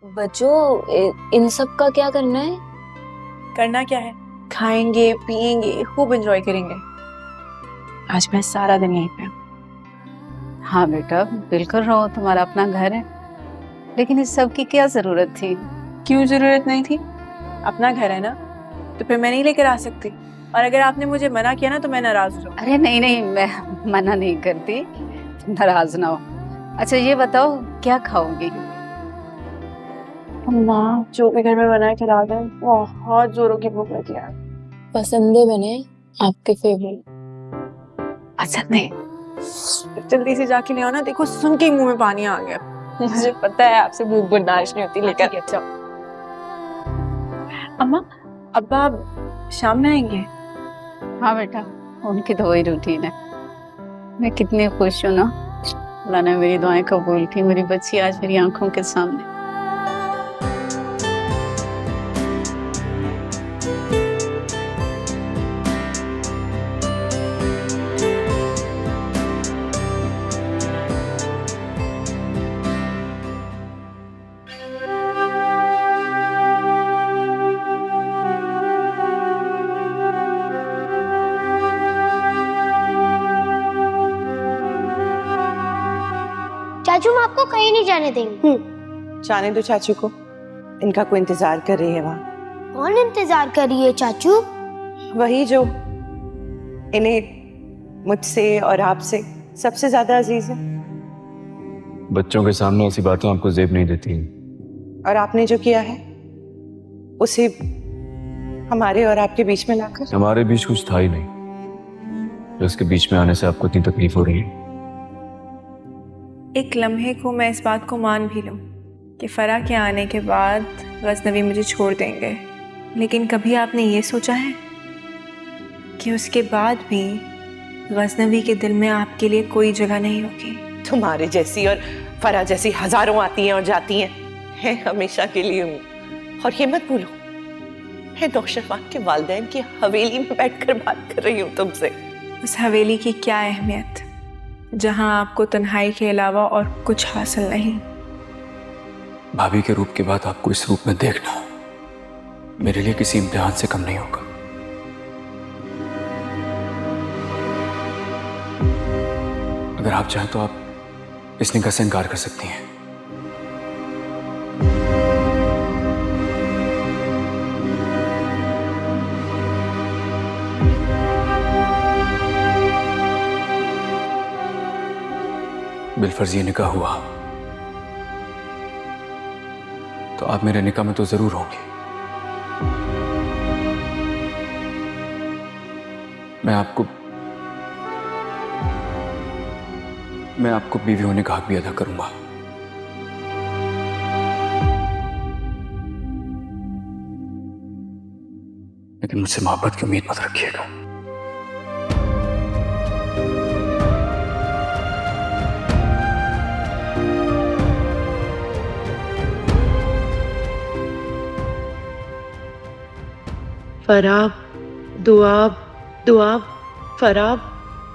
बच्चों इन सब का क्या करना है? करना क्या है, खाएंगे पिएंगे खूब एंजॉय करेंगे। आज मैं सारा दिन यहीं पे हूँ। हाँ बेटा बिल्कुल रहो, तुम्हारा अपना घर है, लेकिन इस सब की क्या जरूरत थी? क्यों जरूरत नहीं थी? अपना घर है ना, तो फिर मैं नहीं लेकर आ सकती। और अगर आपने मुझे मना किया ना तो मैं नाराज हो जाऊंगी। अरे नहीं नहीं, मैं मना नहीं करती, तुम नाराज ना हो। अच्छा ये बताओ क्या खाओगी? अम्मा जो भी घर में बना के ला दें, बहुत जोरों की भूख लगी है। पसंदे बने आपके फेवरेट। अच्छा नहीं, जल्दी से जाके ले आओ ना, देखो सुन के ही मुंह में पानी आ गया। मुझे पता है आपसे भूख बर्दाश्त नहीं होती, लेकर अच्छा। अम्मा अब्बा शाम में आएंगे? हाँ बेटा, उनकी तो वही रूटीन है। मैं कितनी खुश हूँ ना, अल्लाह ने मेरी दुआएं कबूल की, मेरी बच्ची आज मेरी आंखों के सामने। चाचू हम आपको कहीं नहीं जाने देंगे। जाने दो चाचू को, इनका कोई इंतजार कर रही है वहाँ। कौन इंतजार कर रही है चाचू? वही जो इन्हें मुझसे और आपसे सबसे ज्यादा अजीज है। बच्चों के सामने ऐसी बातें आपको जेब नहीं देती। और आपने जो किया है उसे हमारे और आपके बीच में लाकर। हमारे बीच कुछ था ही नहीं, जो उसके बीच में आने से आपको इतनी तकलीफ हो रही है। एक लम्हे को मैं इस बात को मान भी लूं कि फरा के आने के बाद गजनवी मुझे छोड़ देंगे, लेकिन कभी आपने ये सोचा है कि उसके बाद भी गजनवी के दिल में आपके लिए कोई जगह नहीं होगी? तुम्हारे जैसी और फरा जैसी हजारों आती हैं और जाती हैं, है हमेशा के लिए हूँ। और ये मत भूलो, मैं नौशरवान के वालिदैन की हवेली में बैठकर बात कर रही हूँ तुमसे। उस हवेली की क्या अहमियत जहां आपको तन्हाई के अलावा और कुछ हासिल नहीं। भाभी के रूप के बाद आपको इस रूप में देखना मेरे लिए किसी इम्तिहान से कम नहीं होगा। अगर आप चाहें तो आप इस निगाह से इनकार कर सकती हैं। बिलफर्ज ये निकाह हुआ तो आप मेरे निकाह में तो जरूर होंगी। मैं आपको बीवी होने का हक भी अदा करूंगा। लेकिन मुझसे मोहब्बत की उम्मीद मत रखिएगा। फराब, दुआब, दुआब, फराब,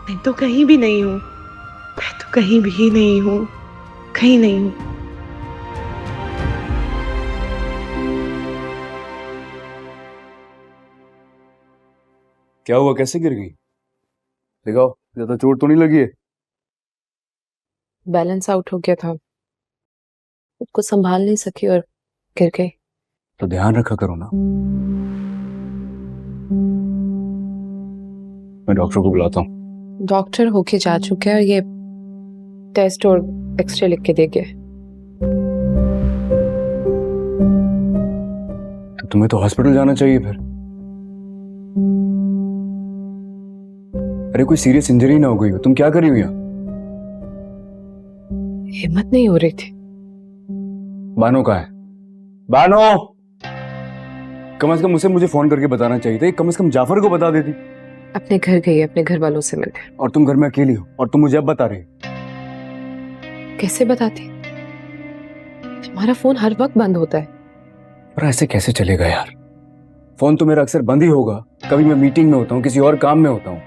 मैं तो कहीं भी नहीं हूँ। मैं तो कहीं भी नहीं हूँ, कहीं नहीं हूँ। क्या हुआ, कैसे गिर गई? दिखाओ, ज्यादा चोट तो नहीं लगी है? बैलेंस आउट हो गया था, खुद को संभाल नहीं सकी और गिर गई। तो ध्यान रखा करो ना। मैं डॉक्टर को बुलाता हूँ। डॉक्टर होके जा चुका है, ये टेस्ट और एक्सरे लिख के दे गए। तो तुम्हें तो हॉस्पिटल जाना चाहिए फिर। अरे कोई सीरियस इंजरी ना हो गई हो, तुम क्या कर रही हो यहाँ? हिम्मत नहीं हो रही थी। बानो कहाँ है? बानो! कम से कम उसे मुझे फोन करके बताना चाहिए था, कम से कम जाफर को बता देती। अपने घर गई, अपने घर वालों से मिलने। और तुम घर में अकेली हो और तुम मुझे अब बता रही हो? कैसे बताती? तुम्हारा फोन हर वक्त बंद होता है। पर ऐसे कैसे चलेगा यार? फोन तो मेरा अक्सर बंद ही होगा, कभी मैं मीटिंग में होता हूँ, किसी और काम में होता हूँ।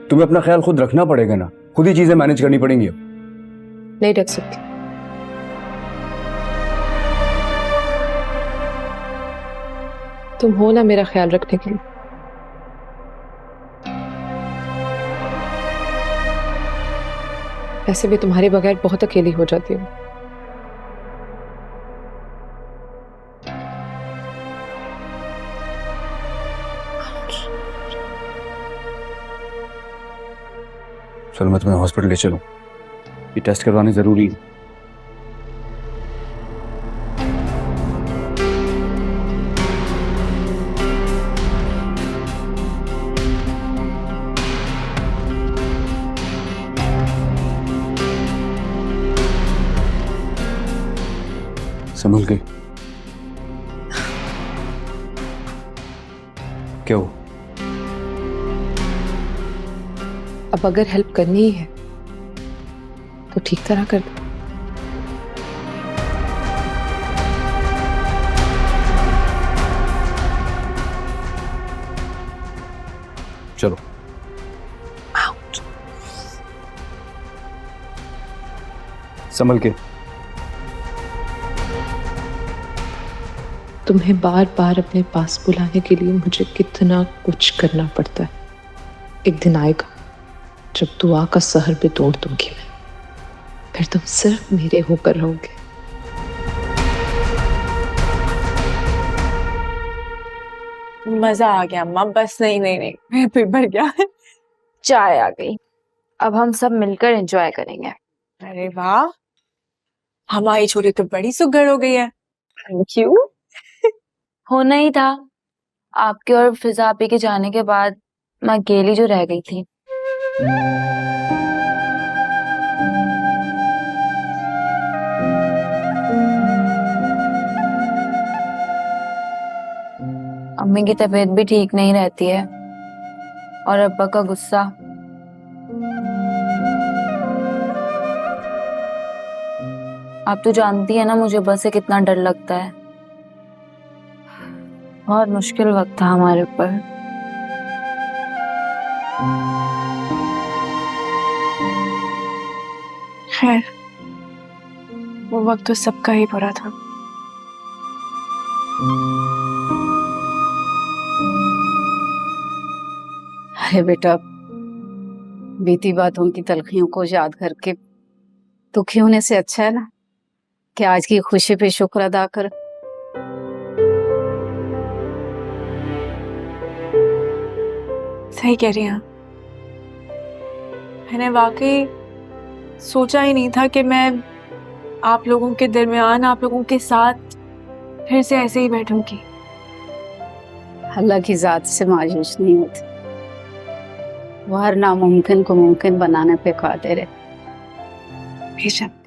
तुम्हें अपना ख्याल खुद रखना पड़ेगा ना, खुद ही चीजें मैनेज करनी पड़ेंगी अब। नहीं रख सकती, तुम हो ना मेरा ख्याल रखने के लिए। वैसे भी तुम्हारे बगैर बहुत अकेली हो जाती हूँ। चलो मैं तुम्हें हॉस्पिटल ले चलूं, ये टेस्ट करवाने जरूरी है। संभल के। क्या हो? अब अगर हेल्प करनी ही है तो ठीक तरह कर दो। चलो। संभल के। तुम्हें बार बार अपने पास बुलाने के लिए मुझे कितना कुछ करना पड़ता है। एक दिन आएगा जब दुआ का सहर भी तोड़ दूंगी मैं, फिर तुम सिर्फ मेरे होकर रहोगे। मजा आ गया अम्मा, बस नहीं नहीं नहीं, मैं फिर भर गया। चाय आ गई, अब हम सब मिलकर एंजॉय करेंगे। अरे वाह, हमारी छोरी तो बड़ी सुघड़ हो गई है। Thank you. होना ही था, आपके और फिजा आपी के जाने के बाद मैं अकेली जो रह गई थी। अम्मी की तबीयत भी ठीक नहीं रहती है और अब्बा का गुस्सा। आप तो जानती है ना मुझे बस से कितना डर लगता है। बहुत मुश्किल वक्त था हमारे ऊपर। खैर, वो वक्त तो सबका ही बुरा था। अरे बेटा, बीती बातों की तलखियों को याद करके दुखी होने से अच्छा है ना कि आज की खुशी पे शुक्र अदा कर। सही कह रही हैं। मैंने वाकई सोचा ही नहीं था कि मैं आप लोगों के दरमियान, आप लोगों के साथ फिर से ऐसे ही बैठूंगी। अल्लाह की जात से मायूस नहीं होती, वो हर नामुमकिन को मुमकिन बनाने पे कादिर है। बेशक।